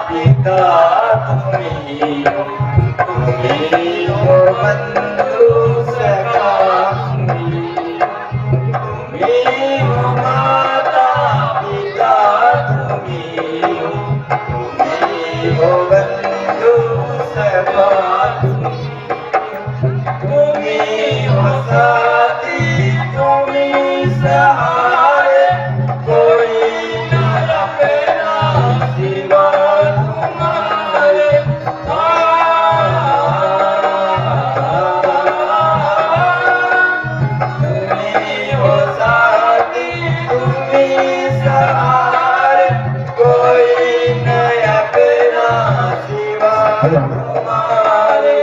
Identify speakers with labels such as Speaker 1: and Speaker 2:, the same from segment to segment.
Speaker 1: पिता तुम्ही हो, तुम्ही हो बंधु सखा तुम्ही, तुम्ही हो माता पिता तुम्ही हो, तुम्ही हो बंधु सखा तुम्ही हो साथी तुम्ही सहाय, कोई न अपना सिवा तुम्हारे। तुम्ही हो साथी तुम्ही सहाय, कोई न अपना सिवा तुम्हारे।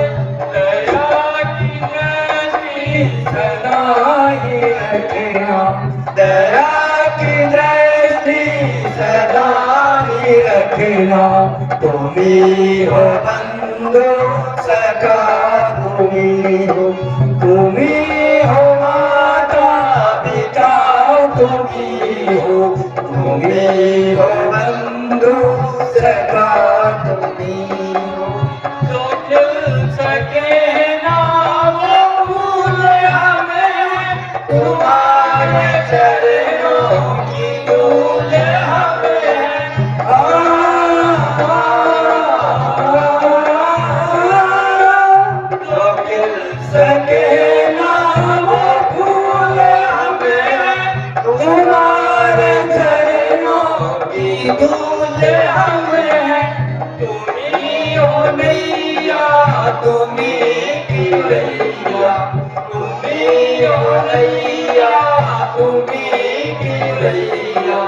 Speaker 1: दया की दृष्टि सदा ही रखना, तुम्ही हो बंधु सखा तुम्ही हो, तुम्ही हो माता पिता तुम्ही हो, तुम्ही हो बंधु सखा तुम्ही हो। जो खिल सके ना वो फूल हमें, तुम्हारे चरणों की धूल हमें। जो खिल सके ना वो फूल हमें, तुम्हारे चरणों की धूल हमें। तुम्ही हो नैया तुम्ही की रैया, तुम्ही हो नैया तुम्ही की रैया,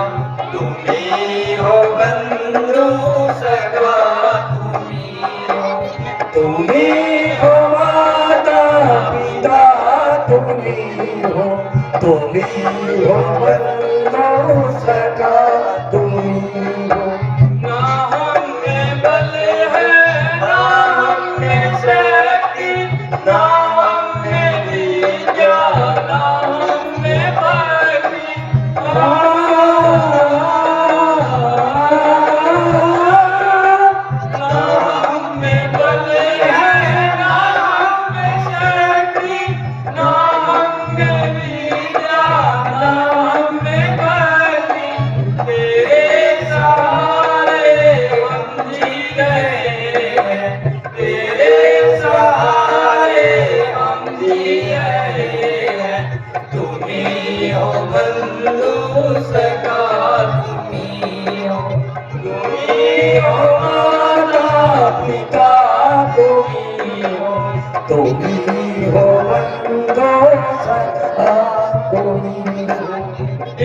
Speaker 1: तुम्ही हो बंधु सखा तुम्ही हो, तुम्ही हो माता पिता तुम्ही हो, तुम्ही हो बंधु सखा तुम्ही हो। ना हमें बल है ना हमें शक्ति, ना हमें विद्या ना हमें भक्ति। ना हमें बल है ना हमें शक्ति, ना हमें विद्या ना हमें भक्ति। तेरे सहारे हम जी गए हैं, तेरे सहारे हम जी गए हैं। तुम्ही हो बंधु सखा तुम्ही हो, तुम्ही हो माता पिता तुम्ही हो, तुम्ही हो बंधु सखा तुम्ही हो।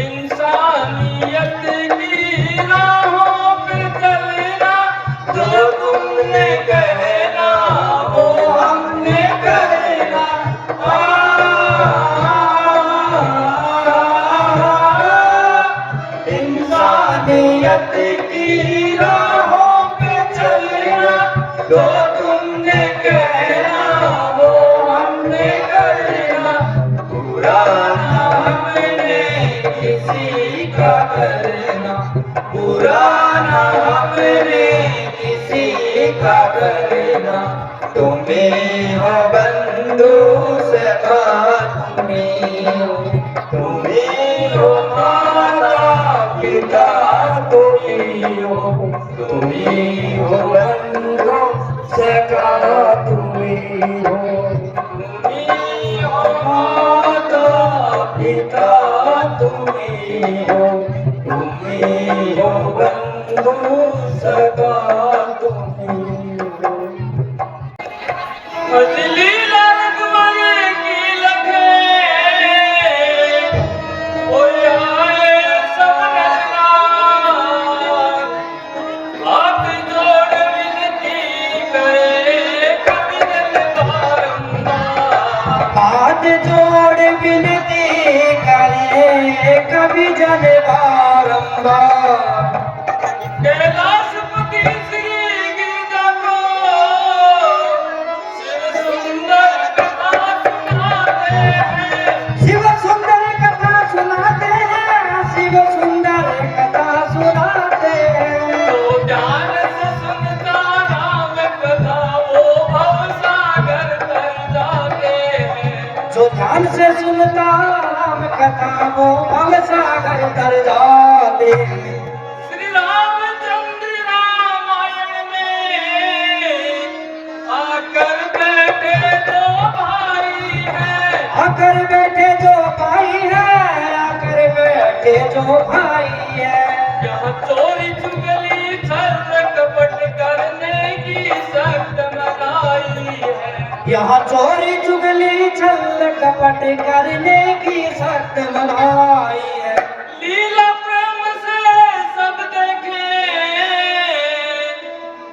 Speaker 1: इंसानियत की राहों पे चलना, जो तुमने कहना वो हमने कहना। इंसानियत की राहों पे चलना, जो तुमने कहना वो हमने कहना। बुरा ना हमने किसी का करना, बुरा ना हमने किसी का करना। तुम्ही हो बंधु सखा तुम्ही हो, तुम्ही हो माता पिता तुम्ही हो, तुम्ही हो बंधु सखा तुम्ही हो, तुम्ही हो माता पिता तुम्ही हो, तुम्ही हो बंधु सखा तुम्ही हो। मछली लगवाने की लगे, कोई आए सब नजरार, हाथ जोड़ विनती करे कभी जन बारंबार। हाथ जोड़ विनती करे कभी जन बारंबार। कैलाशपति श्री गिरिजा को शिव सुंदर कथा सुनाते हैं, शिव सुंदर कथा सुनाते हैं, शिव सुंदर कथा सुनाते हैं। तो
Speaker 2: मन से सुनता राम कथा वो भव सागर तर जाते।
Speaker 1: श्री रामचंद्र रामायण में आकर बैठे दो भाई हैं।
Speaker 2: आकर बैठे जो भाई है, आकर बैठे जो भाई है।
Speaker 1: यहाँ चोरी चुगली छल कपट करने की सख्त मनाही है।
Speaker 2: यहाँ चोरी चुगली छल कपट करने की सख्त मनाही है।
Speaker 1: लीला प्रेम से सब देखे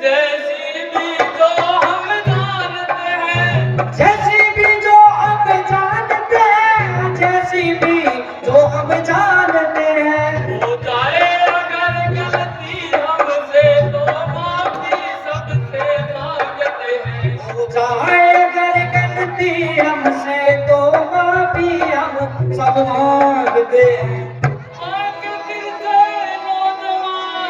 Speaker 1: जैसी भी जो हम जानते हैं।
Speaker 2: जैसी भी जो हम जानते हैं, जैसी भी जो हम जानते हैं।
Speaker 1: हो जाए अगर गलती हमसे तो माफी सबसे मांगते हैं।
Speaker 2: हो जाए अगर गलती हमसे तो माफी हम सब मांगते हैं।
Speaker 1: आंख तिरछे नौजवान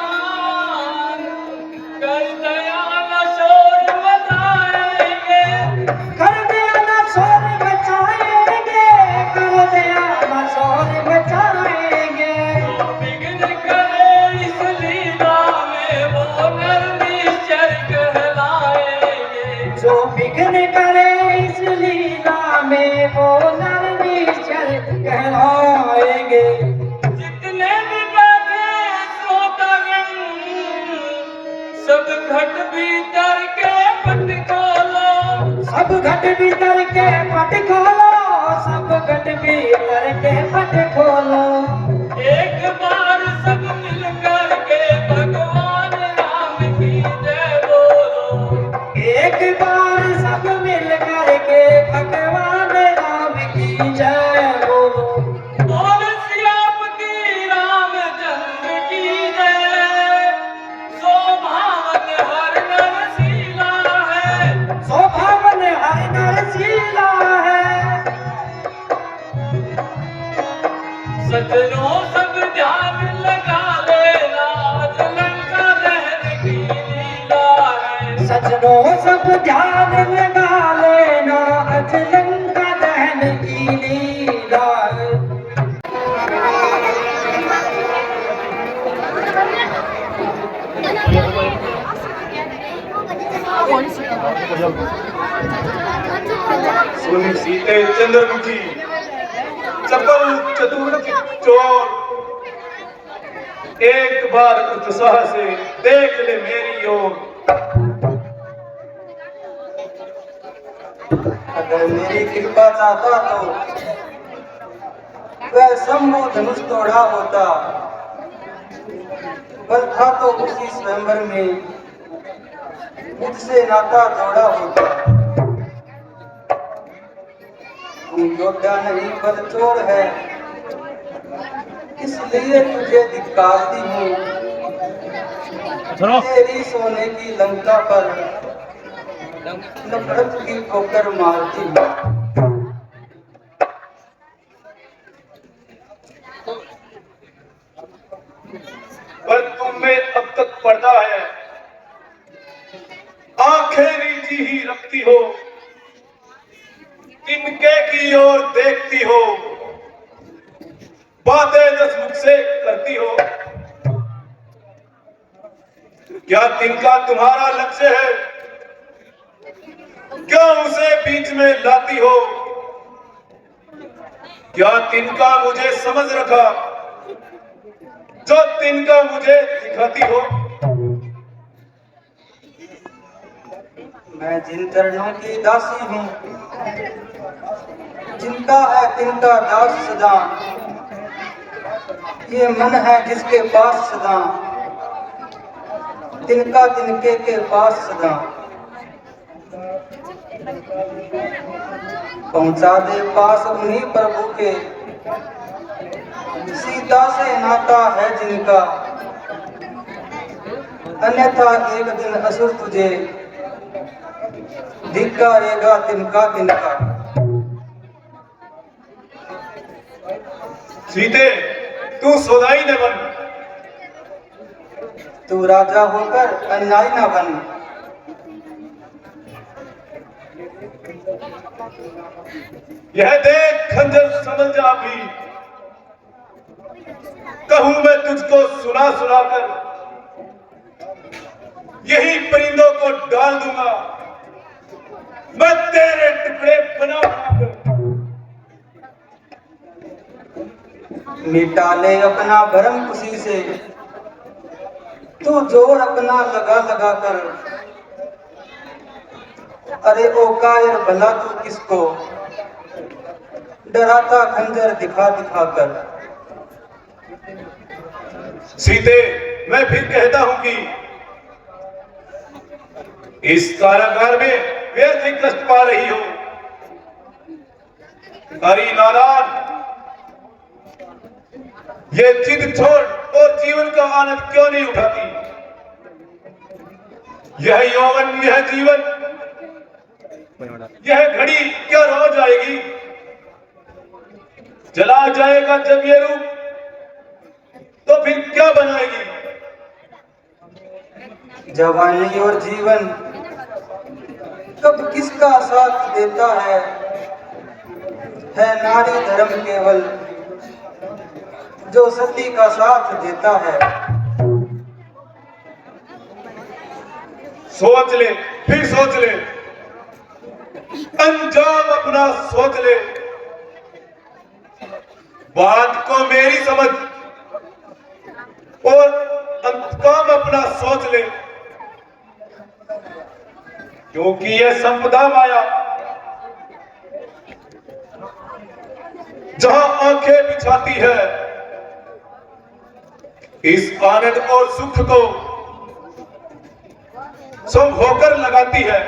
Speaker 1: कर दया न शोर मचाएंगे।
Speaker 2: कर दिया ना शोर मचाएंगे, कर दिया ना शोर मचाएंगे।
Speaker 1: जो विघ्न करे इस लीला में वो नर निश्चर कहलाएंगे।
Speaker 2: जो विघ्न करे इस लीला में वो नर निश्चर कहलाएंगे।
Speaker 1: जितने भी बैठे श्रोतागण सब घट भीतर के पट खोलो।
Speaker 2: सब घट भीतर के पट खोलो, सब घट भीतर के पट खोलो।
Speaker 1: एक बार सब मिल कर के भगवान राम की जय बोलो।
Speaker 2: एक बार सब मिल करके भगवान राम की जय बोलो।
Speaker 1: बोल सियापति रामचंद्र की जय। शोभावन हर नरसीला है।
Speaker 2: शोभावन हर नरसीला है।
Speaker 1: सजनों सब ध्यान लगा लेना आज लंका दहन की लीला है।
Speaker 2: सजनों सब ध्यान लगा लेना, आज लंका दहन की लीला है।
Speaker 3: सुन सीते चंद्रमुखी चपल चतुर चोर, एक बार उत्साह से देख ले मेरी ओर।
Speaker 2: अगर मेरी कृपा चाहता तो वह शंभु धनुष तोड़ा होता। बल था तो उसी स्वयंवर में मुझसे नाता जोड़ा होता। तू योद्धा नहीं बल चोर है, इसलिए तुझे धिक्कारती हूँ। तेरी सोने की लंका पर नफरत की ठोकर मारती हूँ।
Speaker 3: पर तुम में अब तक पर्दा है, आंखें नीची ही रखती हो, तिनके की ओर देखती हो, बातें दस मुख से करती हो। क्या तिनका तुम्हारा लक्ष्य है? क्या उसे बीच में लाती हो? क्या तिनका मुझे समझ रखा जो तिनका मुझे दिखाती हो?
Speaker 2: मैं जिन चरणों की दासी हूँ, जिनका है तिनका दास सदा। ये मन है जिसके पास सदा, तिनका तिनके के पास सदा। पहुंचा दे पास उन्हीं प्रभु के, सीता से नाता है जिनका। अन्यथा एक दिन असुर तुझे धिक्कारेगा तिनका तिनका।
Speaker 3: सीते तू सोदाई न बन,
Speaker 2: तू राजा होकर अन्यायी न बन।
Speaker 3: यह देख खंजर समझ जा भी, कहूं मैं तुझको सुना सुना कर, यही परिंदों को डाल दूंगा मैं तेरे टुकड़े बना बना कर।
Speaker 2: मिटा ले अपना भरम खुशी से, तू जोर अपना लगा लगा कर। अरे ओ कायर भला तू किसको डराता खंजर दिखा दिखा कर।
Speaker 3: सीते, मैं फिर कहता हूं कि इस कारागार में व्यर्थ ही कष्ट पा रही हो। हरी नारायण, ये जिद छोड़ और जीवन का आनंद क्यों नहीं उठाती? यह यौवन, यह जीवन, यह घड़ी क्या रोज आएगी? जला जाएगा जब ये रूप, तो फिर क्या बनाएगी?
Speaker 2: जवानी और जीवन कब किसका साथ देता है नारी धर्म केवल जो सती का साथ देता है।
Speaker 3: सोच ले, फिर सोच ले, अंजाम अपना सोच ले। बात को मेरी समझ और अंतकाम अपना सोच ले, क्योंकि यह संपदा माया जहां आंखें बिछाती है, इस आनंद और सुख को सब होकर लगाती है।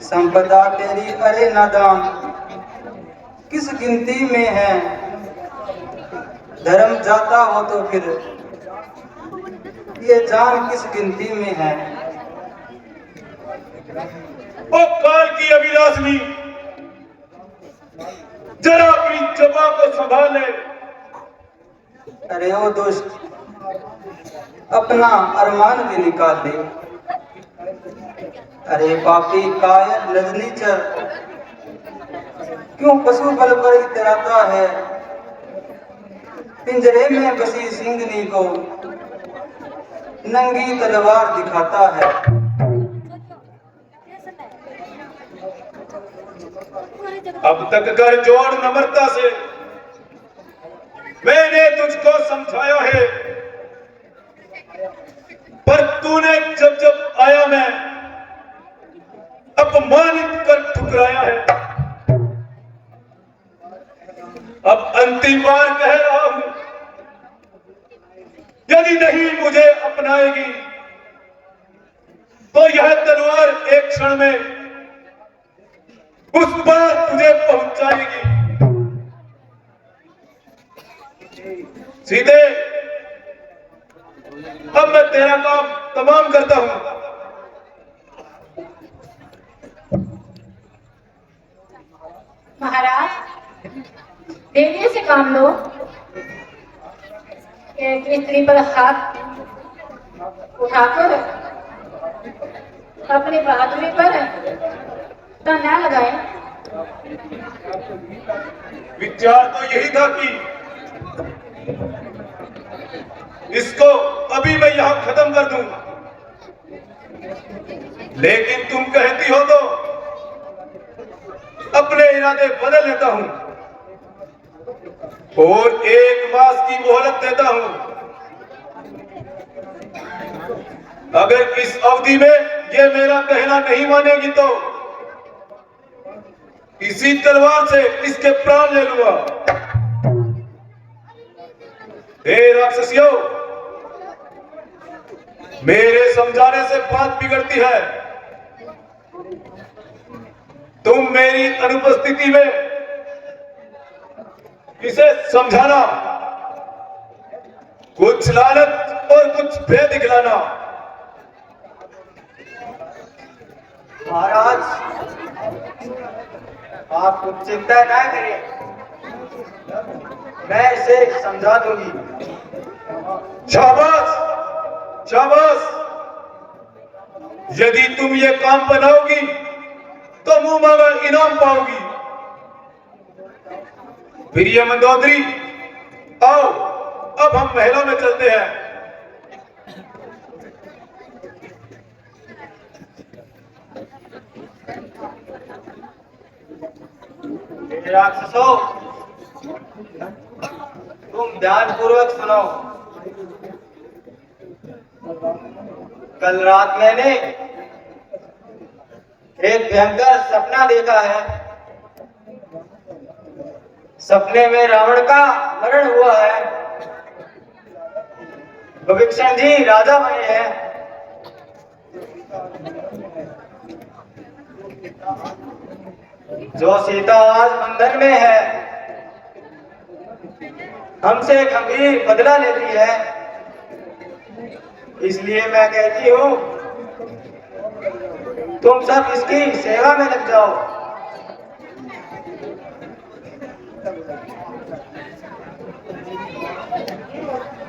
Speaker 2: संपदा तेरी अरे नादान किस गिनती में है, धर्म जाता हो तो फिर ये जान किस गिनती में है।
Speaker 3: ओ काल की अभिलाषनी, जरा अपनी जबा को संभाल ले।
Speaker 2: अरे ओ दुष्ट, अपना अरमान भी निकाल दे। अरे पापी कायर नजनीचर, क्यों पशु बल पर इतराता है? पिंजरे में बसी सिंगनी को नंगी तलवार दिखाता है।
Speaker 3: अब तक कर जोड़ नम्रता से मैंने तुझको समझाया है, पर तूने जब जब आया मैं अपमानित कर ठुकराया है। अब अंतिम बार कह रहा हूं, यदि नहीं मुझे अपनाएगी तो यह तलवार एक क्षण में उस पार तुझे पहुंचाएगी। सीधे अब मैं तेरा काम तमाम करता हूं।
Speaker 4: महाराज, देवी से काम लो। एक स्त्री पर हाथ उठाकर अपनी बहादुरी पर ताना लगाए।
Speaker 3: विचार तो यही था कि इसको अभी मैं यहां खत्म कर दूं, लेकिन तुम कहती हो तो अपने इरादे बदल लेता हूं और 1 मास की मोहलत देता हूं। अगर इस अवधि में ये मेरा कहना नहीं मानेगी तो इसी तलवार से इसके प्राण ले लूंगा। हे राक्षसियों, मेरे समझाने से बात बिगड़ती है। तुम मेरी अनुपस्थिति में इसे समझाना, कुछ लालच और कुछ भय दिखलाना।
Speaker 2: महाराज, आप कुछ चिंता ना करें, मैं इसे समझा दूंगी।
Speaker 3: शाबाश, शाबाश, यदि तुम ये काम बनाओगी तो मुंह मांगा इनाम पाओगी। प्रिय मंदोदरी, आओ अब हम महलों में चलते हैं।
Speaker 2: राक्षसों, तुम ध्यानपूर्वक सुनो। कल रात मैंने एक भयंकर सपना देखा है। सपने में रावण का मरण हुआ है। विभीषण जी राजा बने हैं। जो सीता आज बंधन में है, हमसे गंभीर बदला लेती है। इसलिए मैं कहती हूँ, तुम सब इसकी सेवा में लग जाओ।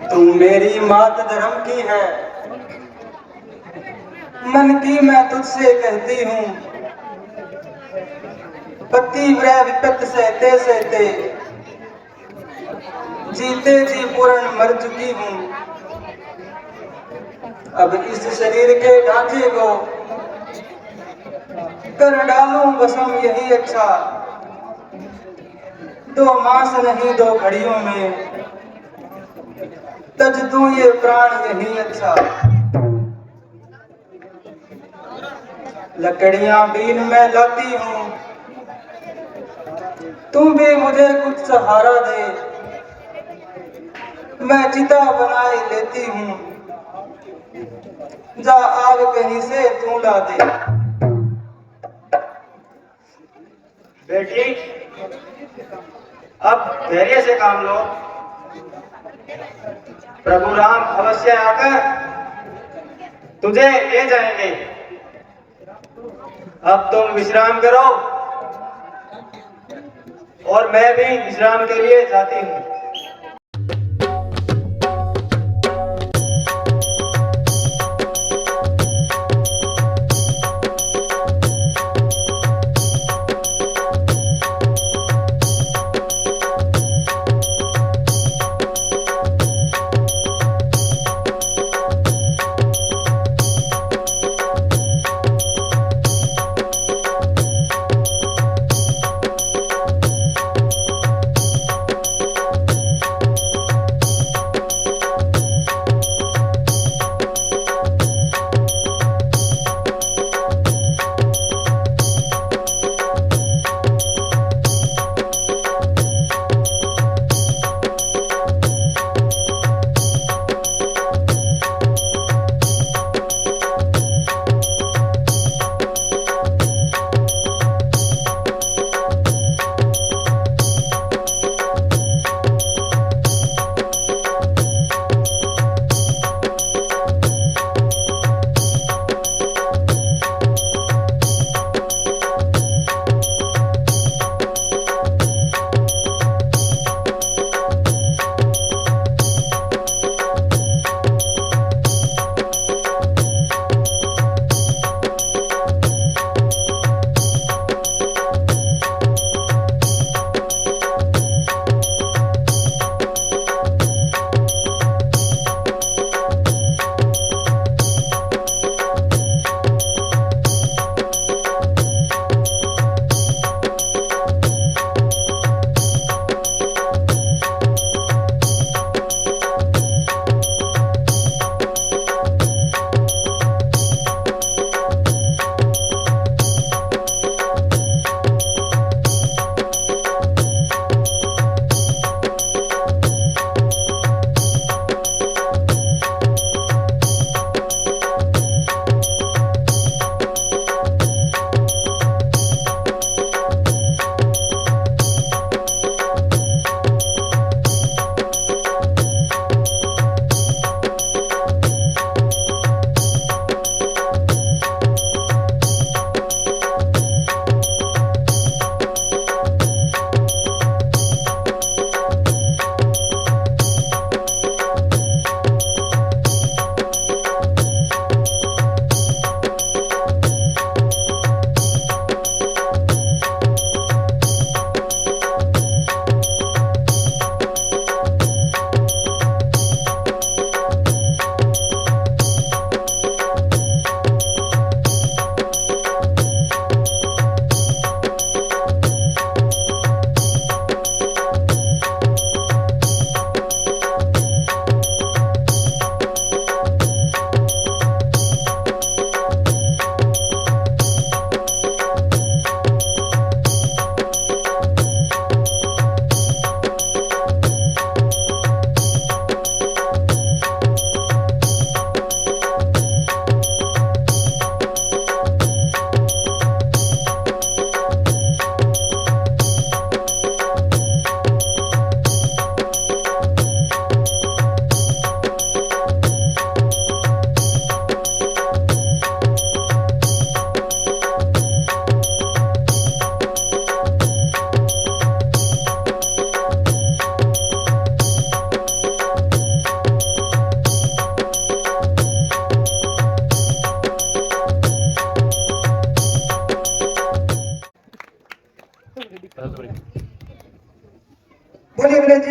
Speaker 5: तू मेरी मात धर्म की है, मन की मैं तुझसे कहती हूँ। पतिव्रत विपत सहते सहते जीते जी पूर्ण मर चुकी हूँ। अब इस शरीर के ढांचे को कर डालूं वसम यही अच्छा। दो मास नहीं दो घड़ियों में तज दूं ये प्राण यही अच्छा। लकड़ियां बीन में लाती हूँ, तू भी मुझे कुछ सहारा दे। मैं चिता बनाए लेती हूँ, जा आग कहीं से तू ला दे।
Speaker 2: बेटी, अब धैर्य से काम लो। प्रभु राम अवश्य आकर तुझे ले जाएंगे। अब तुम विश्राम करो और मैं भी विश्राम के लिए जाती हूँ।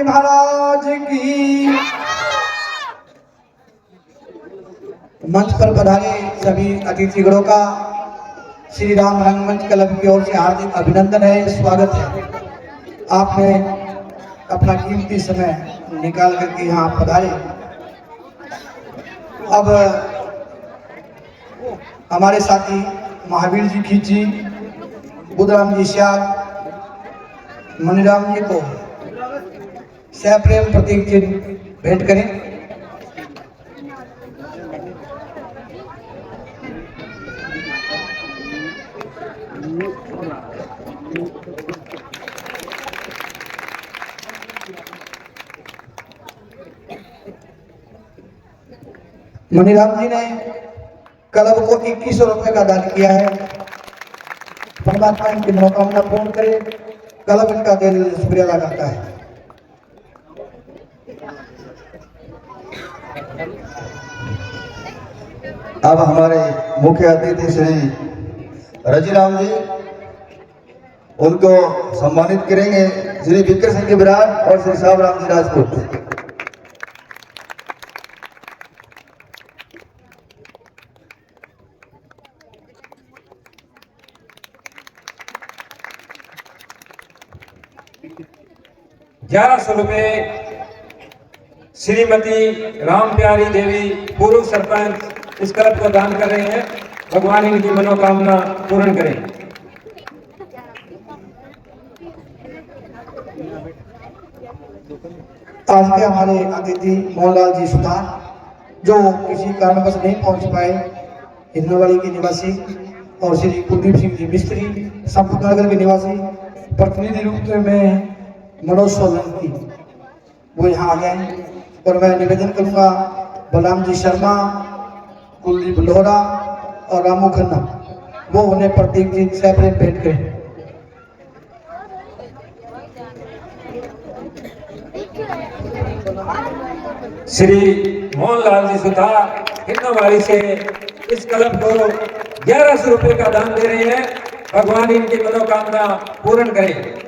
Speaker 2: जी महाराज की। मंच पर पधारे सभी अतिथिगणों का श्री राम रंगमंच क्लब की ओर से हार्दिक अभिनंदन है, स्वागत है। आपने अपना कीमती समय निकाल करके यहाँ पधारे। अब हमारे साथी महावीर जी खींची, बुद्धराम जी श्याल, मणिराम जी को सप्रेम प्रतीक चिन्ह भेंट करें। मणिराम जी ने क्लब को 2100 रुपए का दान किया है। परमात्मा इनकी मनोकामना पूर्ण करे। क्लब इनका दिल शुक्रिया अदा करता है।
Speaker 5: अब हमारे मुख्य अतिथि श्री रजीराम जी, उनको सम्मानित करेंगे श्री विक्रम सिंह विराट और श्री सावराम जी राजपूत।
Speaker 6: ₹1100 श्रीमती राम प्यारी देवी पूर्व सरपंच इस क्लब को दान कर रहे हैं। भगवान इनकी मनोकामना पूर्ण करें।
Speaker 2: आज के हमारे अतिथि मोहनलाल जी सुतार, जो किसी कारणवश नहीं पहुंच पाए, हिंदुवाड़ी के निवासी, और श्री कुलदीप सिंह जी मिस्त्री, संपतनगर के निवासी, प्रतिनिधि रूप में मनोज सोलंकी, वो यहाँ आ गए। और मैं निवेदन करूंगा बलराम जी शर्मा, कुलदीप लोहरा और रामू खन्ना, वो उन्हें प्रतीक जी सेपरेट भेंट करें।
Speaker 6: श्री मोहनलाल जी सुतार हिन्नवाड़ी से इस क्लब को ₹1100 का दान दे रहे हैं। भगवान इनकी मनोकामना पूर्ण करें।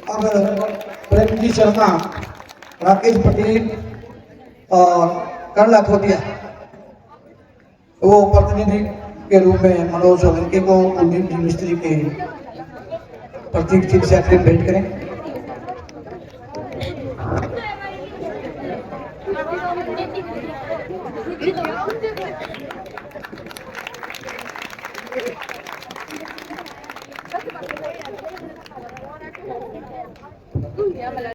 Speaker 2: अब प्रेमजी शर्मा, राकेश पटेल और कर्ण लाखोटिया, वो प्रतिनिधि के रूप में मनोज सोलंकी को कुलदीप जी मिस्त्री के प्रतीक चिन्ह से भेंट करें।